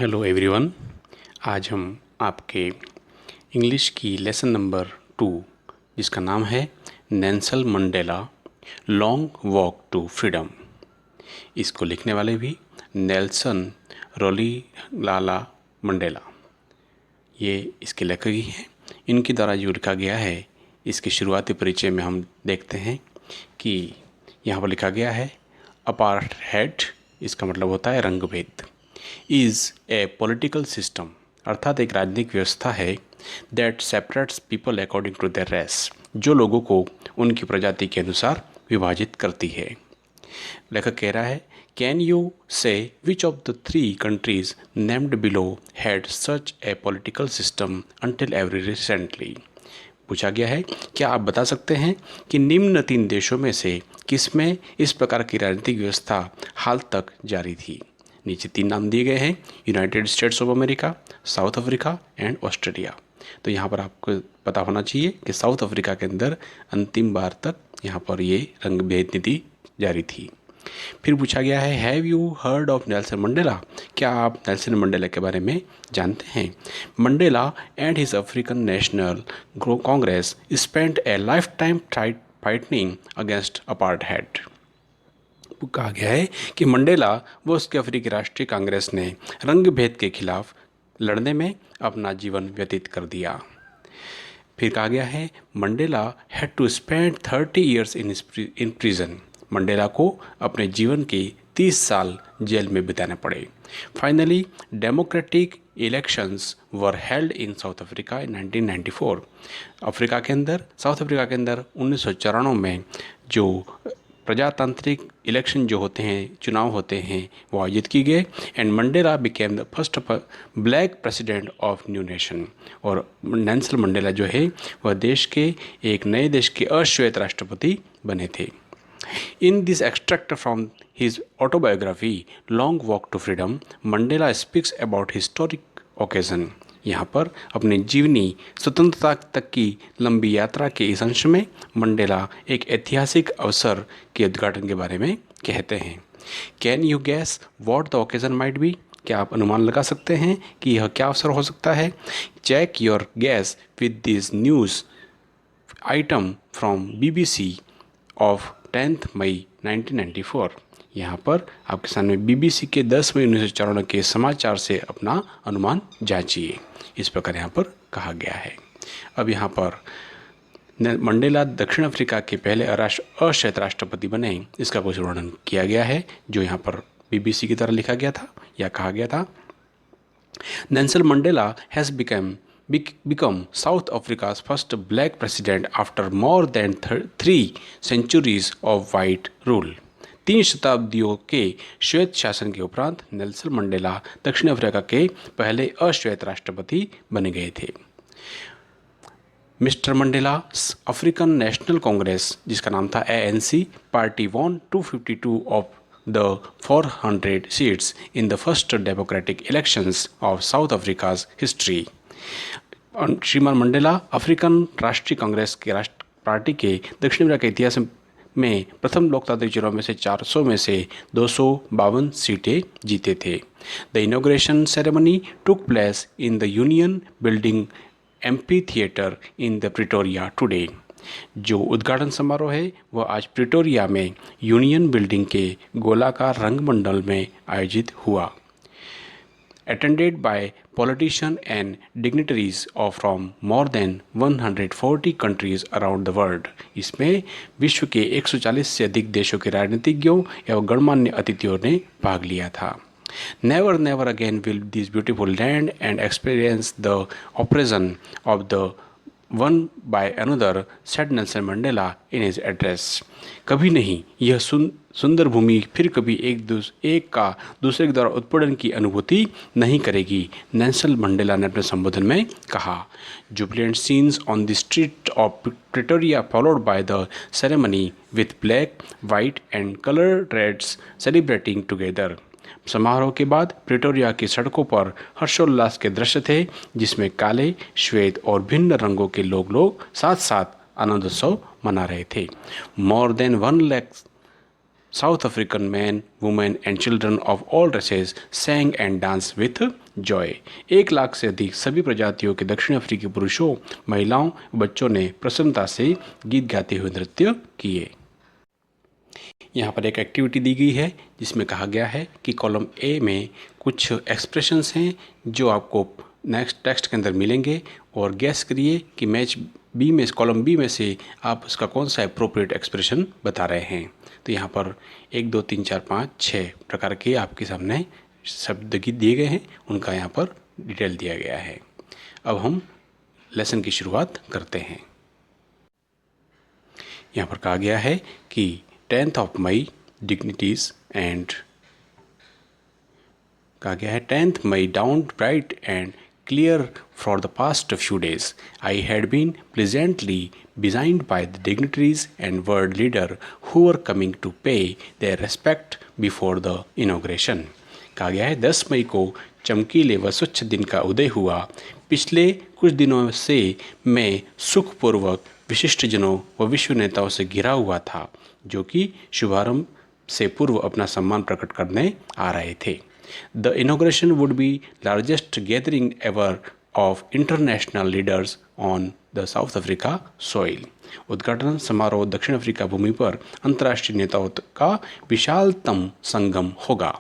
Hello everyone. आज हम आपके इंग्लिश की लेसन नंबर 2 जिसका नाम है Nelson Mandela long walk to freedom, इसको लिखने वाले भी नेल्सन रोलिलाला मंडेला, ये इसके लेखक ही हैं। इनके द्वारा जो लिखा गया है, इसके शुरुआती परिचय में हम देखते हैं कि यहाँ पर लिखा गया है अपार्थाइड, इसका मतलब होता है रंगभेद, इज़ ए पॉलिटिकल सिस्टम, अर्थात एक राजनीतिक व्यवस्था है that separates people according to their race, जो लोगों को उनकी प्रजाति के अनुसार विभाजित करती है। लेखक कह रहा है कैन यू से which of the 3 countries named below had such A political system until every recently. पूछा गया है क्या आप बता सकते हैं कि निम्न 3 देशों में से किसमें इस प्रकार की राजनीतिक व्यवस्था हाल तक जारी थी। नीचे 3 नाम दिए गए हैं, United states of America, south Africa and Australia. तो यहाँ पर आपको पता होना चाहिए कि साउथ अफ्रीका के अंदर अंतिम बार तक यहाँ पर ये रंगभेद नीति जारी थी। फिर पूछा गया है have you heard of Nelson Mandela, क्या आप नेल्सन मंडेला के बारे में जानते हैं। Mandela and his African National Congress spent A life time fighting against apartheid. कहा गया है कि मंडेला व उसके अफ्रीकी राष्ट्रीय कांग्रेस ने रंग भेद के खिलाफ लड़ने में अपना जीवन व्यतीत कर दिया। फिर कहा गया है Mandela had to spend 30 years in prison, Mandela को अपने जीवन के 30 साल जेल में बिताने पड़े। Finally democratic elections were held in south Africa in 1994, south Africa के अंदर 1994 में जो प्रजातांत्रिक इलेक्शन जो होते हैं, चुनाव होते हैं, वो आयोजित किए गए। And Mandela became the first black president of new nation, और नेल्सन मंडेला जो है वह देश के एक नए देश के अश्वेत राष्ट्रपति बने थे। In this extract from his autobiography long walk to freedom, Mandela speaks about historic occasion, यहाँ पर अपनी जीवनी स्वतंत्रता तक की लंबी यात्रा के इस अंश में मंडेला एक ऐतिहासिक अवसर के उद्घाटन के बारे में कहते हैं। Can you gas what the occasion might be, क्या आप अनुमान लगा सकते हैं कि यह क्या अवसर हो सकता है। Check your guess with this news item from BBC of 10 May 1994, यहाँ पर आपके सामने BBC के 10 मई 1994 के समाचार से अपना अनुमान जांचिए, इस प्रकार यहाँ पर कहा गया है। अब यहाँ पर मंडेला दक्षिण अफ्रीका के पहले अश्वेत राष्ट्रपति बने, इसका कुछ वर्णन किया गया है जो यहाँ पर BBC की तरह लिखा गया था या कहा गया था। Nelson Mandela has become South Africa's first black president after more than 3 centuries of white rule। 3 शताब्दियों के श्वेत शासन के उपरांत नेल्सन मंडेला दक्षिण अफ्रीका के पहले अश्वेत राष्ट्रपति बने गए थे। Mister Mandela African National Congress, जिसका नाम था ANC, party won 252 of the 400 seats in the first democratic elections of South Africa's history। श्रीमान मंडेला अफ्रीकन राष्ट्रीय कांग्रेस के पार्टी के दक्षिण अफ्रीका के इतिहास में प्रथम लोकतांत्रिक चुनाव में से 400 में से 252 सीटें जीते थे। The inauguration ceremony took place in the union building amphi theatre in the Pretoria today. जो उद्घाटन समारोह है वह आज प्रिटोरिया में यूनियन बिल्डिंग के गोलाकार रंगमंडल में आयोजित हुआ। Attended by politicians and dignitaries of from more than 140 countries around the world। इसमें विश्व के 140 से अधिक देशों के राजनीतिज्ञों एवं गणमान्य अतिथियों ने भाग लिया था। Never, never again will this beautiful land and experience the oppression of the one by another, said Nelson Mandela in his address। कभी नहीं यह सुंदर भूमि फिर कभी एक का दूसरे के द्वारा उत्पीड़न की अनुभूति नहीं करेगी, नेल्सन मंडेला ने अपने संबोधन में कहा। Jubilant scenes on the street of Pretoria followed by the ceremony with black, white and coloureds celebrating together. समारोह के बाद प्रिटोरिया की सड़कों पर हर्षोल्लास के दृश्य थे, जिसमें काले, श्वेत और भिन्न रंगों के लोग साथ साथ आनंदोत्सव मना रहे थे। More than 1 lakh South African men, women and children of all races sang and danced with joy. 1 lakh से अधिक सभी प्रजातियों के दक्षिण अफ्रीकी पुरुषों, महिलाओं, बच्चों ने प्रसन्नता से गीत गाते हुए नृत्य किए। यहाँ पर एक एक्टिविटी दी गई है जिसमें कहा गया है कि कॉलम ए में कुछ एक्सप्रेशंस हैं जो आपको नेक्स्ट टेक्स्ट के अंदर मिलेंगे और गैस करिए कि मैच बी में कॉलम बी में से आप उसका कौन सा अप्रोप्रिएट एक्सप्रेशन बता रहे हैं। तो यहाँ पर 1 2 3 4 5 6 प्रकार के आपके सामने शब्द गीत दिए गए हैं, उनका यहाँ पर डिटेल दिया गया है। अब हम लेसन की शुरुआत करते हैं। यहाँ पर कहा गया है कि 10th of May dignities and कहा गया है 10th May dawned bright and clear for the past few days. I had been pleasantly besigned by the dignitaries and world leader who were coming to pay their respect before the inauguration. कहा गया है 10 मई को चमकीले व स्वच्छ दिन का उदय हुआ। पिछले कुछ दिनों से मैं सुखपूर्वक विशिष्ट जनों व विश्व नेताओं से घिरा हुआ था जो कि शुभारंभ से पूर्व अपना सम्मान प्रकट करने आ रहे थे। The inauguration would be largest gathering ever of international leaders on the South Africa soil. उद्घाटन समारोह दक्षिण अफ्रीका भूमि पर अंतर्राष्ट्रीय नेताओं का विशालतम संगम होगा।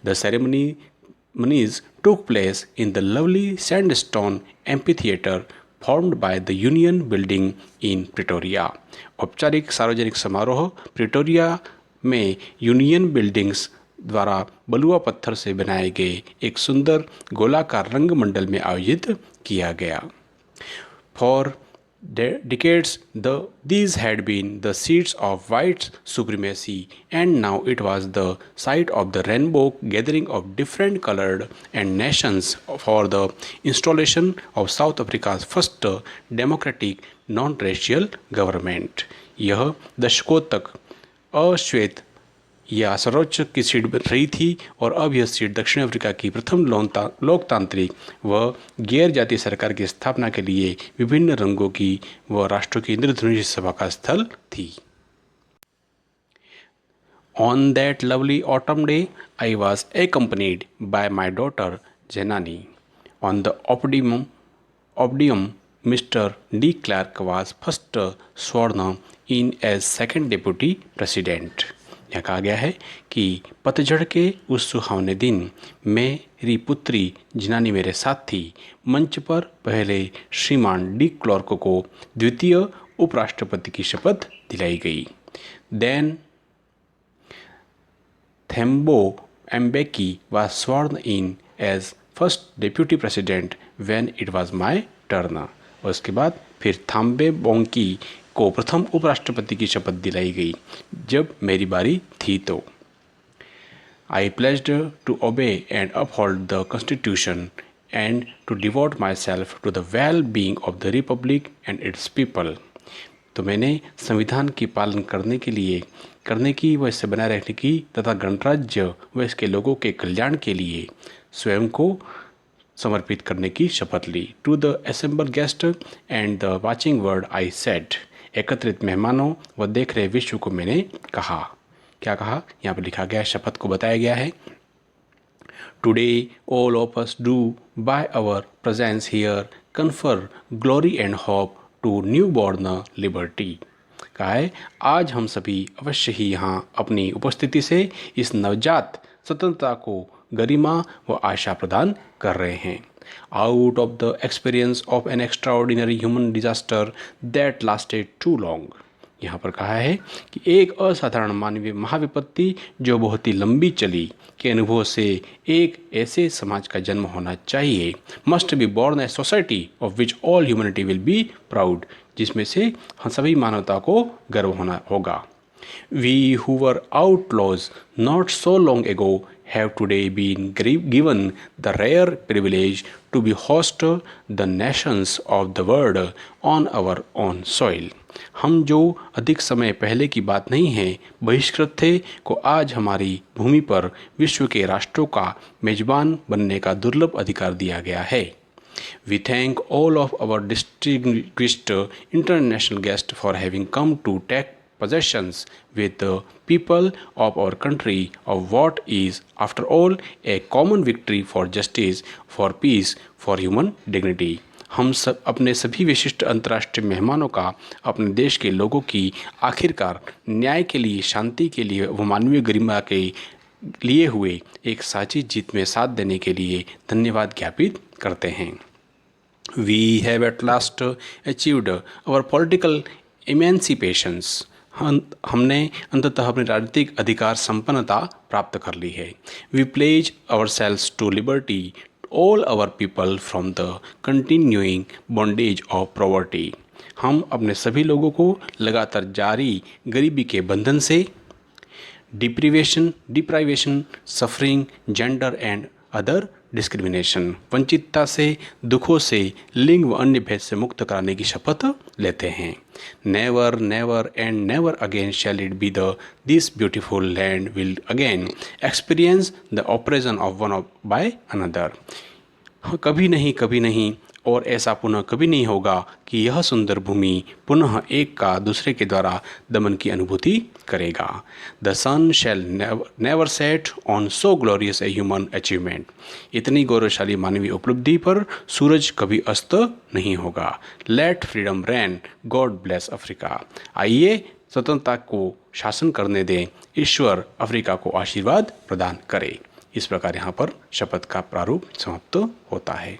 The ceremonies took place in the lovely sandstone amphitheater formed by the Union Building in Pretoria. औपचारिक सार्वजनिक समारोह प्रिटोरिया में यूनियन बिल्डिंग्स द्वारा बलुआ पत्थर से बनाए गए एक सुंदर गोलाकार रंगमंडल में आयोजित किया गया। For decades, these had been the seats of white supremacy, and now it was the site of the rainbow gathering of different colored and nations for the installation of South Africa's first democratic non-racial government. यह दशकों तक अश्वेत या सर्वोच्च की seat रही थी और अब यह सीट दक्षिण अफ्रीका की प्रथम लोकतांत्रिक व गैर जातीय सरकार की स्थापना के लिए विभिन्न रंगों की व राष्ट्रों की इंद्रधनुष सभा का स्थल थी। On that lovely autumn day, I was accompanied by my daughter Janani. On the Odeum, Mr. D. Clark was first sworn in as second deputy president. यह कहा गया है कि पतझड़ के उस सुहावने दिन मेरी पुत्री जिनानी मेरे साथ थी। मंच पर पहले श्रीमान डी क्लार्क को द्वितीय उपराष्ट्रपति की शपथ दिलाई गई। Then Thabo Mbeki was sworn in as first deputy president when it was my turn. और उसके बाद फिर थाम्बे बोंकी को प्रथम उपराष्ट्रपति की शपथ दिलाई गई जब मेरी बारी थी तो। I pledged to obey and uphold the Constitution and to devote myself to the well-being of the Republic and its people. तो मैंने संविधान की पालन करने की व इसे बनाए रखने की तथा गणराज्य व इसके लोगों के कल्याण के लिए स्वयं को समर्पित करने की शपथ ली। To the assembled guests and the watching world I said, एकत्रित मेहमानों व देख रहे विश्व को मैंने कहा। क्या कहा? यहाँ पर लिखा गया, शपथ को बताया गया है। Today all of us do by our presence here confer glory and hope to newborn liberty. कहा है आज हम सभी अवश्य ही यहाँ अपनी उपस्थिति से इस नवजात स्वतंत्रता को गरिमा व आशा प्रदान कर रहे हैं। Out of the experience of an extraordinary human disaster that lasted too long. यहाँ पर कहा है कि एक असाधारण मानवीय महाविपत्ति जो बहुत ही लंबी चली के अनुभव से एक ऐसे समाज का जन्म होना चाहिए। Must be born a society of which all humanity will be proud, जिसमें से हम सभी मानवता को गर्व होना होगा। We who were outlaws not so long ago have today been given the rare privilege to be host the nations of the world on our own soil. हम जो अधिक समय पहले की बात नहीं है बहिष्कृत थे को आज हमारी भूमि पर विश्व के राष्ट्रों का मेजबान बनने का दुर्लभ अधिकार दिया गया है। We thank all of our distinguished international guests for having come to take possessions with the people of our country of what is, after all, a common victory for justice, for peace, for human dignity. हम सब अपने सभी विशिष्ट अंतर्राष्ट्रीय मेहमानों का अपने देश के लोगों की आखिरकार न्याय के लिए, शांति के लिए, व मानवीय गरिमा के लिए हुए एक साझी जीत में साथ देने के लिए धन्यवाद ज्ञापित करते हैं। We have at last achieved our political emancipations. हमने अंततः अपनी राजनीतिक अधिकार संपन्नता प्राप्त कर ली है। We pledge ourselves to liberty, all our people from the continuing bondage of poverty. हम अपने सभी लोगों को लगातार जारी गरीबी के बंधन से, deprivation, suffering, gender and other discrimination, वंचितता से, दुखों से, लिंग व अन्य भेद से मुक्त कराने की शपथ लेते हैं। Never never and never again shall it be the this beautiful land will again experience the oppression of one by another. कभी नहीं और ऐसा पुनः कभी नहीं होगा कि यह सुंदर भूमि पुनः एक का दूसरे के द्वारा दमन की अनुभूति करेगा। The sun shall never set on so glorious a human achievement. इतनी गौरवशाली मानवीय उपलब्धि पर सूरज कभी अस्त नहीं होगा। Let freedom reign, God bless Africa. आइए स्वतंत्रता को शासन करने दें, ईश्वर अफ्रीका को आशीर्वाद प्रदान करे। इस प्रकार यहाँ पर शपथ का प्रारूप समाप्त होता है।